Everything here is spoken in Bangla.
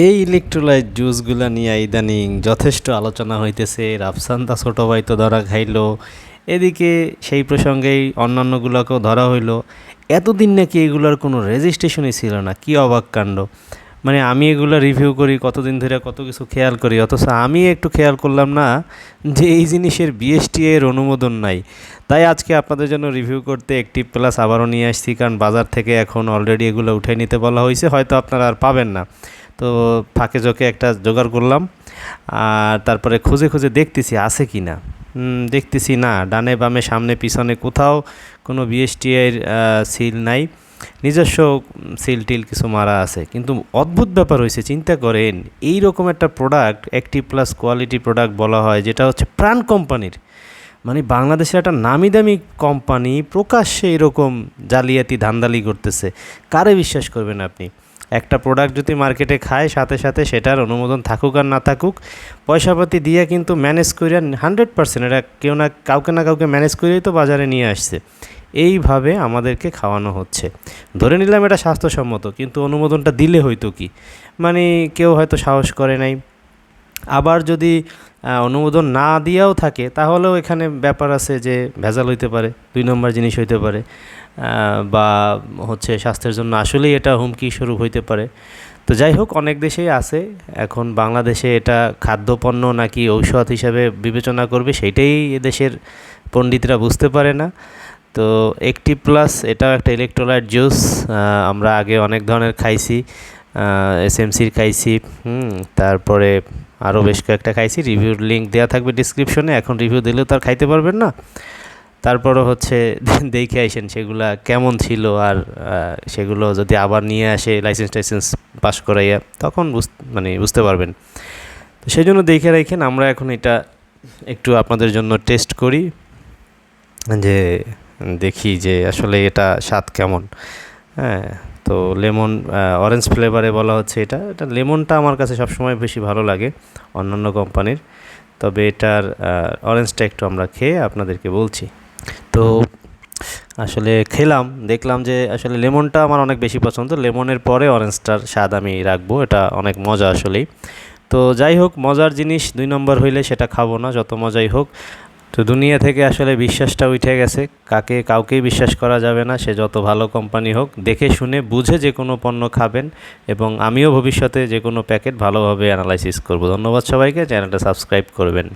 এই ইলেকট্রোলাইট জুসগুলা নিয়ে ইদানিং যথেষ্ট আলোচনা হইতেছে। রাফসান ছোট ভাই তো ধরা খাইলো, এদিকে সেই প্রসঙ্গেই অন্যান্যগুলোকেও ধরা হইলো। এতদিন নাকি এগুলোর কোনো রেজিস্ট্রেশনই ছিল না, কি অবাক কাণ্ড! মানে আমি এগুলো রিভিউ করি কতদিন ধরে, কত কিছু খেয়াল করি, অথচ আমি একটু খেয়াল করলাম না যে এই জিনিসের বিএসটিআই এর অনুমোদন নাই। তাই আজকে আপনাদের জন্য রিভিউ করতে একটি প্লাস আবারও নিয়ে আসছি, কারণ বাজার থেকে এখন অলরেডি এগুলো উঠে নিতে বলা হয়েছে, হয়তো আপনারা আর পাবেন না। তো ফাঁকে ঝোঁকে একটা জোগাড় করলাম, আর তারপরে খুঁজে খুঁজে দেখতেছি আছে কি না। দেখতেছি না, ডানে বামে সামনে পিছনে কোথাও কোনো বিএসটিআইয়ের সিল নাই। নিজস্ব সিল টিল কিছু মারা আছে, কিন্তু অদ্ভুত ব্যাপার হয়েছে। চিন্তা করেন, এই রকম একটা প্রোডাক্ট, একটি প্লাস কোয়ালিটি প্রোডাক্ট বলা হয়, যেটা হচ্ছে প্রাণ কোম্পানির, মানে বাংলাদেশের একটা নামি দামি কোম্পানি প্রকাশ্যে এরকম জালিয়াতি ধান্দালি করতেছে। কারে বিশ্বাস করবেন আপনি? একটা প্রোডাক্ট যদি মার্কেটে খায়, সাথে সাথে সেটার অনুমোদন থাকুক আর না থাকুক, পয়সাপাতি দিয়ে কিন্তু ম্যানেজ করে 100%, এটা কেউ না কাউকে ম্যানেজ করেই তো বাজারে নিয়ে আসছে। এইভাবে আমাদেরকে খাওয়ানো হচ্ছে। ধরে নিলাম এটা স্বাস্থ্যসম্মত, কিন্তু অনুমোদনটা দিলে হয়তো কি, মানে কেউ হয়তো সাহস করে নাই। আবার যদি অনুমোদন না দিয়াও থাকে, তাহলেও এখানে ব্যাপার আছে যে ভেজাল হইতে পারে, 2 নম্বর জিনিস হইতে পারে, বা হচ্ছে স্বাস্থ্যের জন্য আসলেই এটা হুমকি স্বরূপ হইতে পারে। তো যাই হোক, অনেক দেশেই আছে। এখন বাংলাদেশে এটা খাদ্যপণ্য নাকি ঔষধ হিসাবে বিবেচনা করবে, সেইটাই এদেশের পণ্ডিতরা বুঝতে পারে না। তো একটি প্লাস এটাও একটা ইলেকট্রোলাইট জুস। আমরা আগে অনেক ধরনের খাইছি, এসএমসির খাইছি, তারপরে আরও বেশ কয়েকটা খাইছি। রিভিউর লিঙ্ক দেওয়া থাকবে ডিসক্রিপশনে। এখন রিভিউ দিলেও তো আর খাইতে পারবেন না। তারপরও হচ্ছে দেখে আইসেন সেগুলা কেমন ছিল, আর সেগুলো যদি আবার নিয়ে আসে লাইসেন্স পাস করাইয়া, তখন মানে বুঝতে পারবেন। তো সেই জন্য দেখে রাখেন। আমরা এখন এটা একটু আপনাদের জন্য টেস্ট করি, যে দেখি যে আসলে এটা স্বাদ কেমন। হ্যাঁ, তো লেমন অরেঞ্জ ফ্লেভারে বলা হচ্ছে। এটা লেমনটা আমার কাছে সবসময় বেশি ভালো লাগে অন্যান্য কোম্পানির, তবে এটার অরেঞ্জটা একটু আমরা খেয়ে আপনাদেরকে বলছি। তো আসলে খেলাম, দেখলাম যে আসলে লেমনটা আমার অনেক বেশি পছন্দ। লেমনের পরে অরেঞ্জটার স্বাদ আমি রাখবো, এটা অনেক মজা আসলেই। তো যাই হোক, মজার জিনিস 2 নম্বর হইলে সেটা খাবো না, যত মজাই হোক। তো দুনিয়া থেকে আসলে বিশ্বাসটা উঠে গেছে, কাউকেই বিশ্বাস করা যাবে না, সে যত ভালো কোম্পানি হোক। দেখে শুনে বুঝে যে কোনো পণ্য খাবেন, এবং আমিও ভবিষ্যতে যে কোনো প্যাকেট ভালোভাবে অ্যানালাইসিস করব। ধন্যবাদ সবাইকে, চ্যানেলটা সাবস্ক্রাইব করবেন।